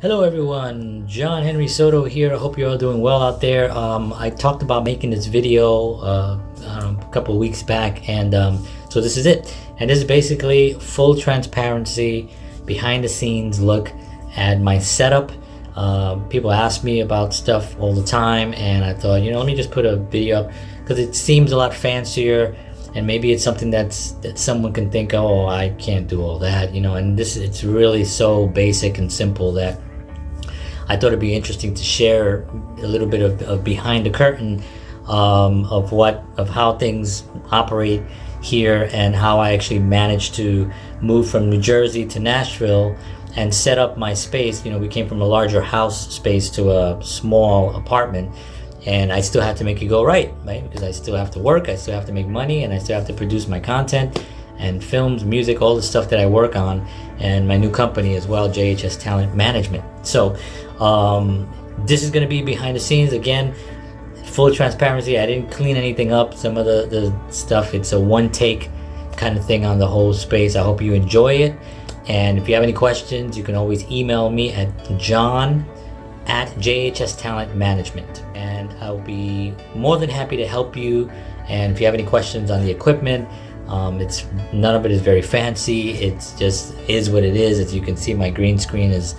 Hello everyone, John Henry Soto here. I hope you're all doing well out there. I talked about making this video a couple of weeks back, and so this is it. And this is basically full transparency, behind the scenes look at my setup. People ask me about stuff all the time, and I thought, let me just put a video up because it seems a lot fancier, and maybe it's something that someone can think, oh, I can't do all that, and it's really so basic and simple that I thought it'd be interesting to share a little bit of behind the curtain of how things operate here, and how I actually managed to move from New Jersey to Nashville and set up my space. We came from a larger house space to a small apartment, and I still had to make it go right? Because I still have to work, I still have to make money, and I still have to produce my content and films, music, all the stuff that I work on, and my new company as well, JHS Talent Management. So this is going to be behind the scenes. Again, full transparency, I didn't clean anything up. Some of the stuff, it's a one take kind of thing on the whole space. I hope you enjoy it, and if you have any questions, you can always email me at john@JHS Talent Management, and I'll be more than happy to help you. And if you have any questions on the equipment, it's none of it is very fancy. It's just is what it is. As you can see, my green screen is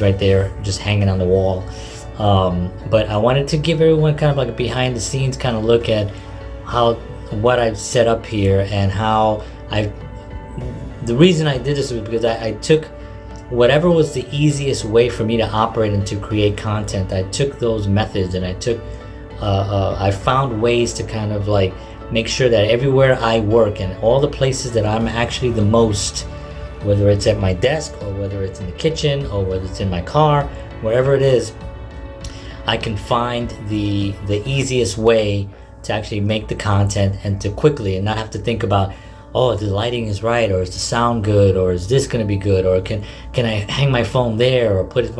right there, just hanging on the wall. But I wanted to give everyone kind of like a behind the scenes kind of look at what I've set up here, and how the reason I did this was because I took whatever was the easiest way for me to operate and to create content. I took those methods, and I found ways to kind of like make sure that everywhere I work and all the places that I'm actually the most, whether it's at my desk or whether it's in the kitchen or whether it's in my car, wherever it is, I can find the easiest way to actually make the content, and to quickly, and not have to think about, oh, the lighting is right, or is the sound good, or is this going to be good, or can I hang my phone there, or put it,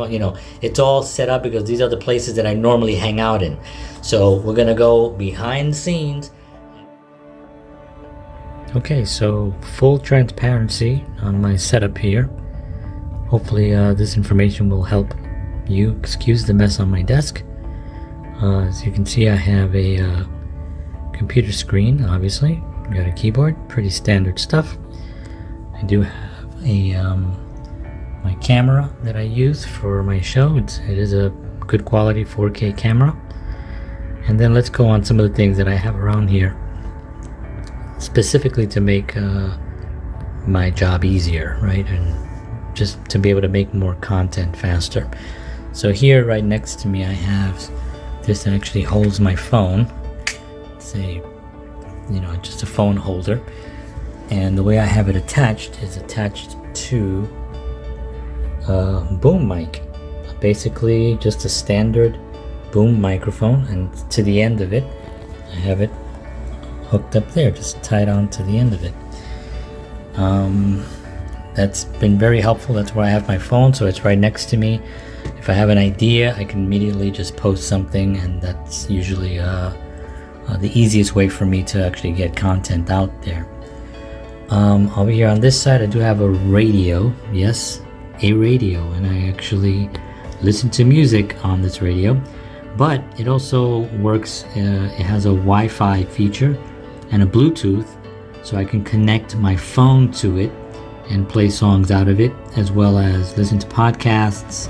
it's all set up because these are the places that I normally hang out in. So we're going to go behind the scenes. Okay, so full transparency on my setup here. Hopefully this information will help you. Excuse the mess on my desk. As you can see, I have a computer screen, obviously. Got a keyboard, pretty standard stuff. I do have my camera that I use for my show. It is a good quality 4K camera. And then let's go on some of the things that I have around here, specifically to make my job easier, right? And just to be able to make more content faster. So here right next to me I have this that actually holds my phone. It's just a phone holder, and the way I have it attached is attached to a boom mic, basically just a standard boom microphone, and to the end of it I have it hooked up there, just tied on to the end of it. That's been very helpful. That's where I have my phone, so it's right next to me. If I have an idea, I can immediately just post something, and that's usually the easiest way for me to actually get content out there. Over here on this side, I do have a radio. Yes, a radio, and I actually listen to music on this radio, but it also works, it has a Wi-Fi feature and a Bluetooth, so I can connect my phone to it and play songs out of it, as well as listen to podcasts.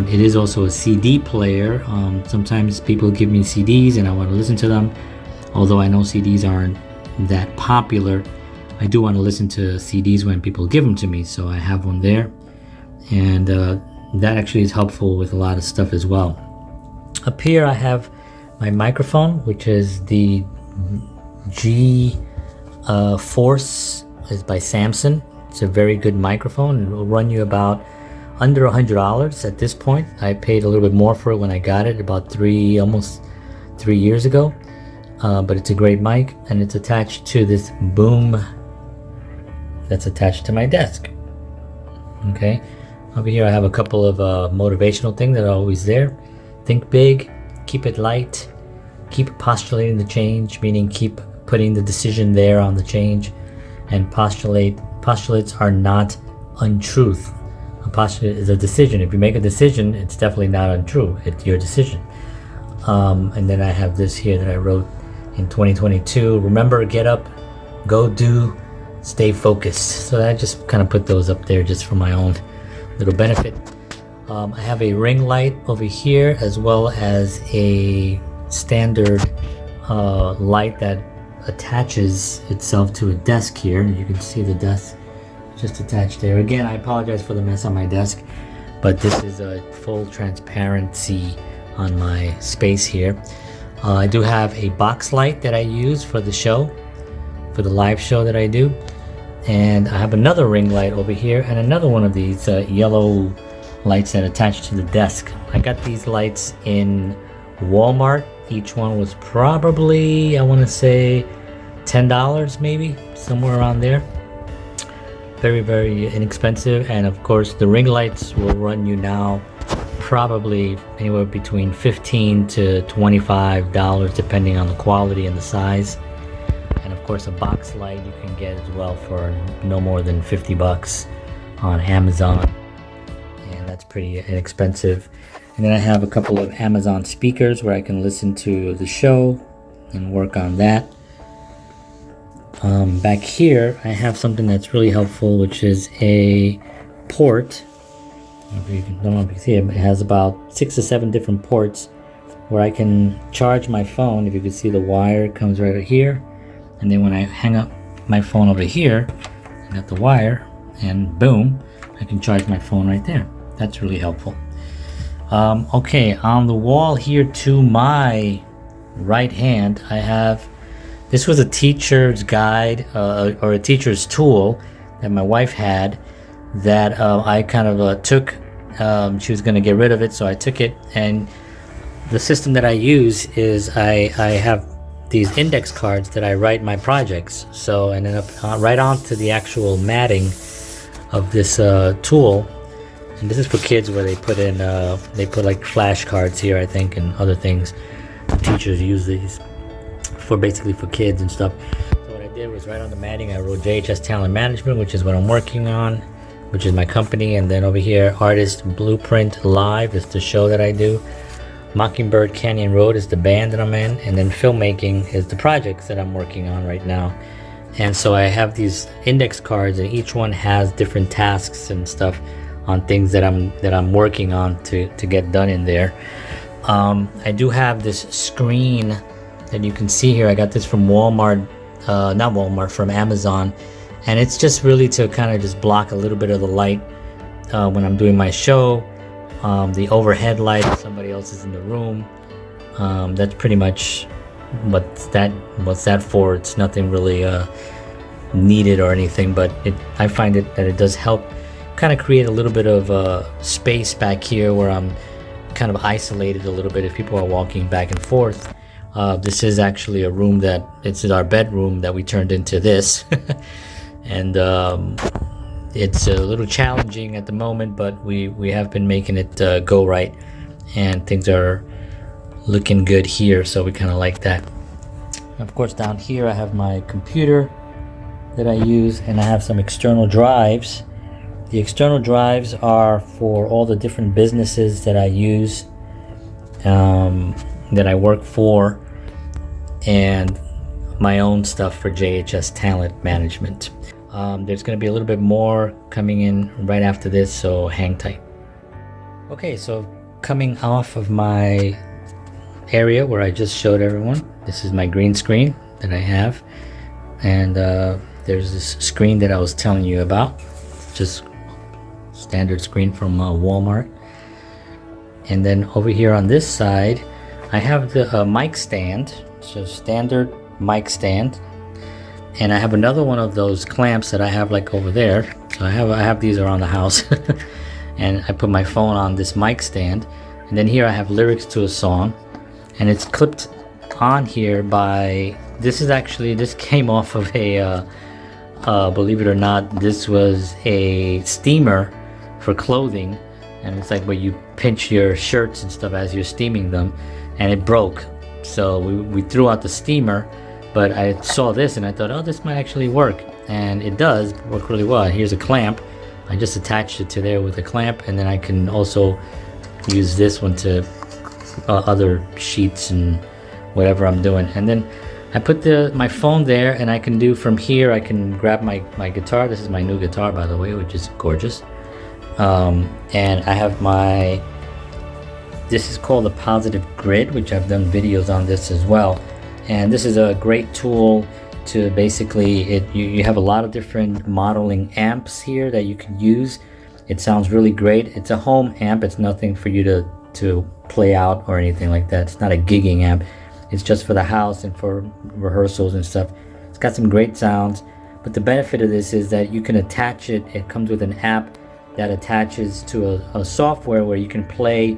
It is also a CD player. Sometimes people give me CDs and I want to listen to them. Although I know CDs aren't that popular, I do want to listen to CDs when people give them to me, so I have one there. And that actually is helpful with a lot of stuff as well. Up here I have my microphone, which is the G Force, is by Samson. It's a very good microphone, and it will run you about under $100 at this point. I paid a little bit more for it when I got it about almost 3 years ago, but it's a great mic, and it's attached to this boom that's attached to my desk. Okay, over here I have a couple of motivational things that are always there. Think big, keep it light, keep postulating the change, meaning keep putting the decision there on the change, and postulates are not untruth. A posture is a decision. If you make a decision, it's definitely not untrue. It's your decision. And then I have this here that I wrote in 2022. Remember, get up, go do, stay focused. So I just kind of put those up there just for my own little benefit. I have a ring light over here, as well as a standard light that attaches itself to a desk here. You can see the desk just attached there. Again, I apologize for the mess on my desk, but this is a full transparency on my space here. I do have a box light that I use for the show, for the live show that I do. And I have another ring light over here and another one of these yellow lights that attach to the desk. I got these lights in Walmart. Each one was probably, I want to say, $10 maybe, somewhere around there. Very, very inexpensive. And of course, the ring lights will run you now probably anywhere between $15 to $25, depending on the quality and the size. And of course, a box light you can get as well for no more than $50 on Amazon. And that's pretty inexpensive. And then I have a couple of Amazon speakers where I can listen to the show and work on that. Back here, I have something that's really helpful, which is a port. I don't know if you can see it, but it has about 6 or 7 different ports where I can charge my phone. If you can see, the wire comes right here. And then when I hang up my phone over here, I got the wire, and boom, I can charge my phone right there. That's really helpful. Okay, on the wall here to my right hand, I have, this was a teacher's guide or a teacher's tool that my wife had that I kind of took. She was going to get rid of it, so I took it. And the system that I use is I have these index cards that I write my projects. So, and then right onto the actual matting of this tool. And this is for kids, where they put in, they put like flashcards here, I think, and other things. The teachers use these for basically for kids and stuff. So what I did was, right on the matting, I wrote JHS Talent Management, which is what I'm working on, which is my company. And then over here, Artist Blueprint Live is the show that I do. Mockingbird Canyon Road is the band that I'm in. And then filmmaking is the projects that I'm working on right now. And so I have these index cards, and each one has different tasks and stuff on things that I'm working on to get done in there. I do have this screen that you can see here. I got this from Walmart, not Walmart, from Amazon. And it's just really to kind of just block a little bit of the light when I'm doing my show. The overhead light, if somebody else is in the room. That's pretty much what's that for. It's nothing really needed or anything, but I find that it does help kind of create a little bit of space back here where I'm kind of isolated a little bit if people are walking back and forth. This is actually a room it's our bedroom that we turned into this. And it's a little challenging at the moment, but we have been making it go right, and things are looking good here, so we kind of like that. Of course, down here I have my computer that I use, and I have some external drives. The external drives are for all the different businesses that I use, that I work for, and my own stuff for JHS Talent Management. There's going to be a little bit more coming in right after this, so hang tight. Okay, so coming off of my area where I just showed everyone, this is my green screen that I have, and there's this screen that I was telling you about, just standard screen from Walmart. And then over here on this side, I have the mic stand, so standard mic stand. And I have another one of those clamps that I have like over there. So I have these around the house. And I put my phone on this mic stand. And then here I have lyrics to a song. And it's clipped on here by, this came off of a, believe it or not, this was a steamer for clothing. And it's like where you pinch your shirts and stuff as you're steaming them. And it broke. So we threw out the steamer. But I saw this and I thought, oh, this might actually work. And it does work really well. Here's a clamp I just attached it to there with a clamp, and then I can also use this one to other sheets and whatever I'm doing. And then I put my phone there, and I can do from here, I can grab my guitar. This is my new guitar, by the way, which is gorgeous. And I have this is called the Positive Grid, which I've done videos on this as well. And this is a great tool to basically, you have a lot of different modeling amps here that you can use. It sounds really great. It's a home amp. It's nothing for you to play out or anything like that. It's not a gigging amp. It's just for the house and for rehearsals and stuff. It's got some great sounds, but the benefit of this is that you can attach it. It comes with an app that attaches to a software where you can play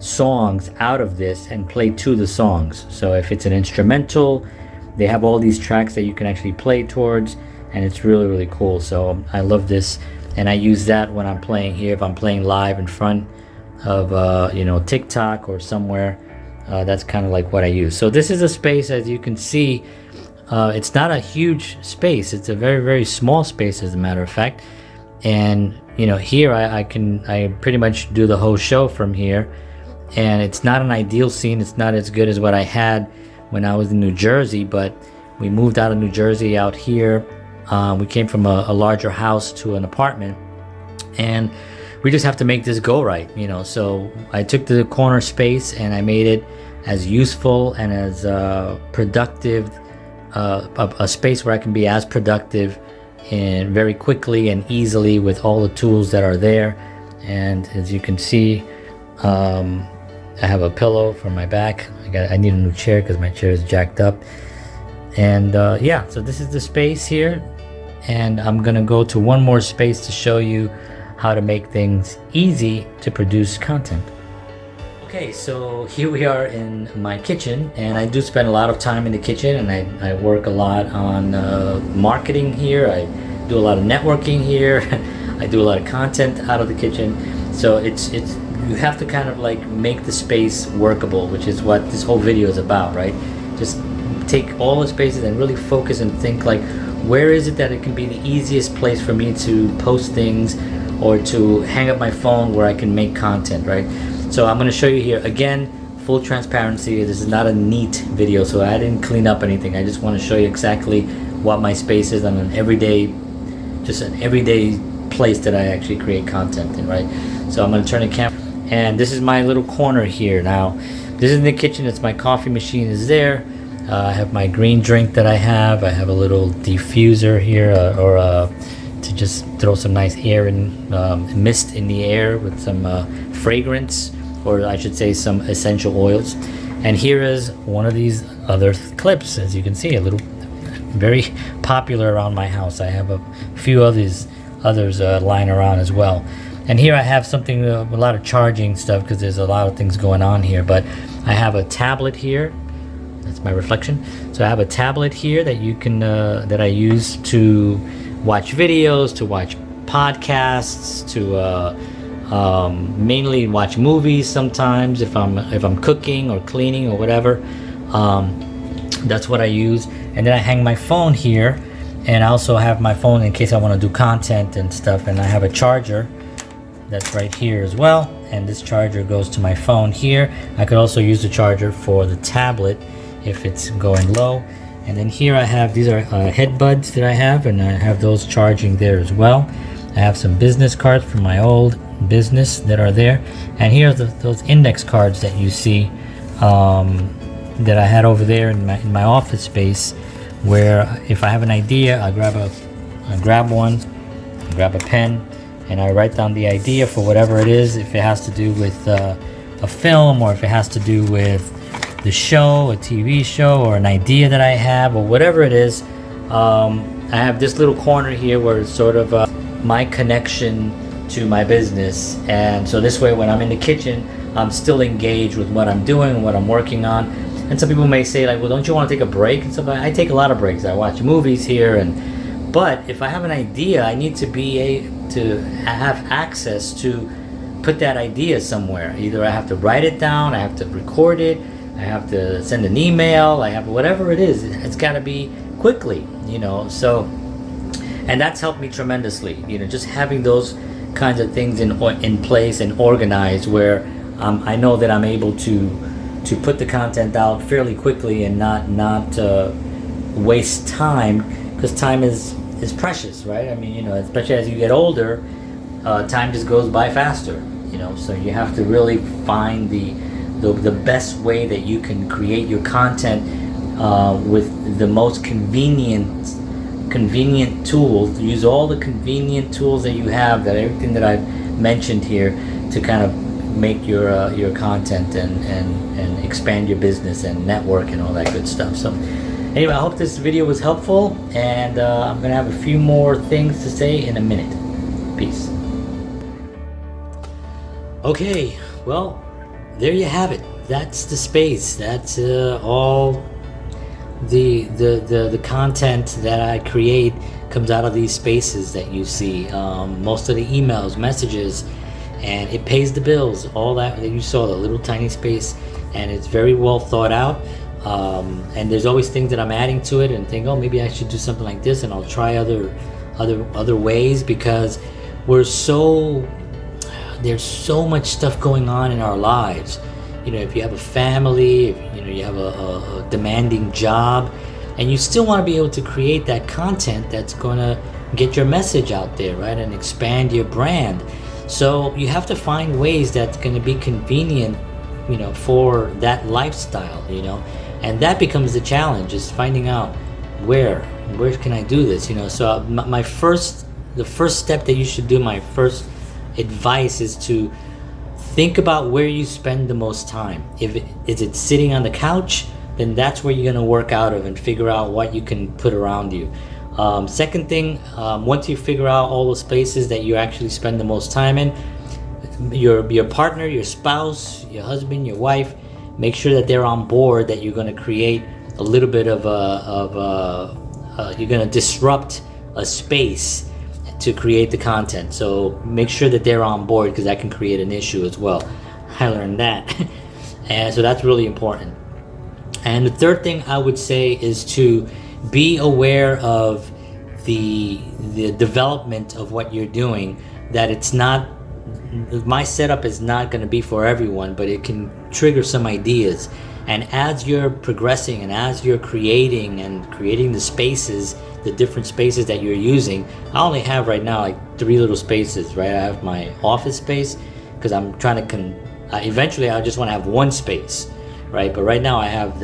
songs out of this and play to the songs. So if it's an instrumental, they have all these tracks that you can actually play towards, and it's really, really cool. So I love this, and I use that when I'm playing here. If I'm playing live in front of TikTok or somewhere, that's kind of like what I use. So this is a space, as you can see, it's not a huge space. It's a very, very small space, as a matter of fact. And here I pretty much do the whole show from here. And it's not an ideal scene. It's not as good as what I had when I was in New Jersey, but we moved out of New Jersey out here. We came from a larger house to an apartment, and we just have to make this go right, So I took the corner space and I made it as useful and as productive, a space where I can be as productive and very quickly and easily with all the tools that are there. And as you can see, I have a pillow for my back. I need a new chair because my chair is jacked up. And yeah, so this is the space here. And I'm gonna go to one more space to show you how to make things easy to produce content. Okay, so here we are in my kitchen, and I do spend a lot of time in the kitchen, and I work a lot on marketing here. I do a lot of networking here. I do a lot of content out of the kitchen. So it's you have to kind of like make the space workable, which is what this whole video is about, right? Just take all the spaces and really focus and think like, where is it that it can be the easiest place for me to post things or to hang up my phone where I can make content, right? So I'm going to show you here again, full transparency. This is not a neat video, so I didn't clean up anything. I just want to show you exactly what my space is on an everyday place that I actually create content in, right? So I'm going to turn the camera, and this is my little corner here. Now, this is in the kitchen. It's my coffee machine is there. I have my green drink that I have. I have a little diffuser here, to just throw some nice air and mist in the air with some fragrance, or I should say some essential oils. And here is one of these other clips, as you can see, a little very popular around my house. I have a few of these others lying around as well. And here I have something, a lot of charging stuff, because there's a lot of things going on here. But I have a tablet here. That's my reflection. So I have a tablet here that you can that I use to watch videos, to watch podcasts, to mainly watch movies sometimes if I'm cooking or cleaning or whatever. That's what I use. And then I hang my phone here, and I also have my phone in case I want to do content and stuff. And I have a charger that's right here as well, and this charger goes to my phone here. I could also use the charger for the tablet if it's going low. And then here I have, these are headbuds that I have, and I have those charging there as well. I have some business cards from my old business that are there. And here are those index cards that you see that I had over there in my office space, where if I have an idea, I grab one, grab a pen, and I write down the idea for whatever it is. If it has to do with a film, or if it has to do with the show, a TV show, or an idea that I have, or whatever it is, I have this little corner here where it's sort of my connection to my business. And so this way, when I'm in the kitchen, I'm still engaged with what I'm doing and what I'm working on. And some people may say like, well, don't you want to take a break and stuff? I take a lot of breaks. I watch movies here, but if I have an idea, I need to be to have access to put that idea somewhere. Either I have to write it down, I have to record it, I have to send an email, I have whatever it is. It's got to be quickly, So, and that's helped me tremendously. Just having those kinds of things in place and organized where I know that I'm able to put the content out fairly quickly and not waste time, because time is precious, right? I mean, especially as you get older, time just goes by faster, so you have to really find the best way that you can create your content with the most convenient tools. Use all the convenient tools that you have, that everything that I've mentioned here, to kind of make your content and expand your business and network and all that good stuff. So anyway, I hope this video was helpful, and I'm gonna have a few more things to say in a minute. Peace. Okay, well, there you have it. That's the space. That's all the content that I create comes out of these spaces that you see. Most of the emails, messages, and it pays the bills. All that you saw, the little tiny space, and it's very well thought out. And there's always things that I'm adding to it and think, oh, maybe I should do something like this, and I'll try other ways, because there's so much stuff going on in our lives. If you have a family, if you have a demanding job, and you still want to be able to create that content that's going to get your message out there, right, and expand your brand. So you have to find ways that's going to be convenient, for that lifestyle, and that becomes the challenge, is finding out where can I do this, So the first step that you should do, my first advice, is to think about where you spend the most time. Is it sitting on the couch? Then that's where you're going to work out of and figure out what you can put around you. Second thing, once you figure out all the spaces that you actually spend the most time in, your partner, your spouse, your husband, your wife, make sure that they're on board, that you're going to create a little bit of you're going to disrupt a space to create the content. So make sure that they're on board, because that can create an issue as well. I learned that. And so that's really important. And the third thing I would say is to be aware of the development of what you're doing, that it's not, my setup is not going to be for everyone, but it can trigger some ideas. And as you're progressing and as you're creating the spaces, the different spaces that you're using, I only have right now like 3 little spaces, right? I have my office space, because I'm trying to eventually I just want to have one space, right? But right now I have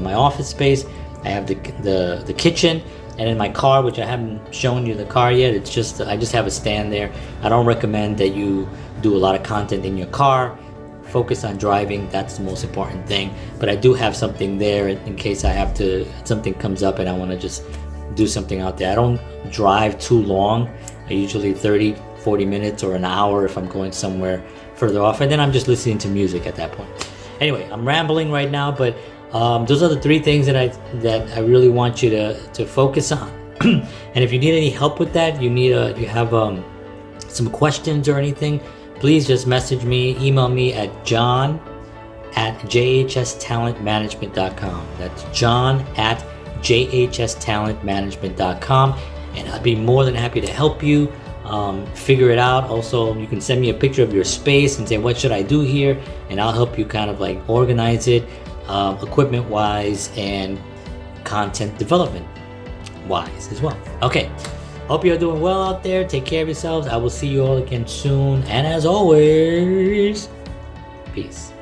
my office space, I have the kitchen, and in my car, which I haven't shown you the car yet, I just have a stand there. I don't recommend that you do a lot of content in your car. Focus on driving, that's the most important thing. But I do have something there in case something comes up and I want to just do something out there. I don't drive too long. I usually 30-40 minutes or an hour if I'm going somewhere further off, and then I'm just listening to music at that point. Anyway, I'm rambling right now, but those are the 3 things that I really want you to focus on. And if you need any help with that, you have some questions or anything, please just message me, email me at john@jhstalentmanagement.com. That's john@jhstalentmanagement.com, and I'd be more than happy to help you figure it out. Also, you can send me a picture of your space and say, what should I do here? And I'll help you kind of like organize it, equipment wise and content development wise as well. Okay. Hope you're doing well out there. Take care of yourselves. I will see you all again soon. And as always, peace.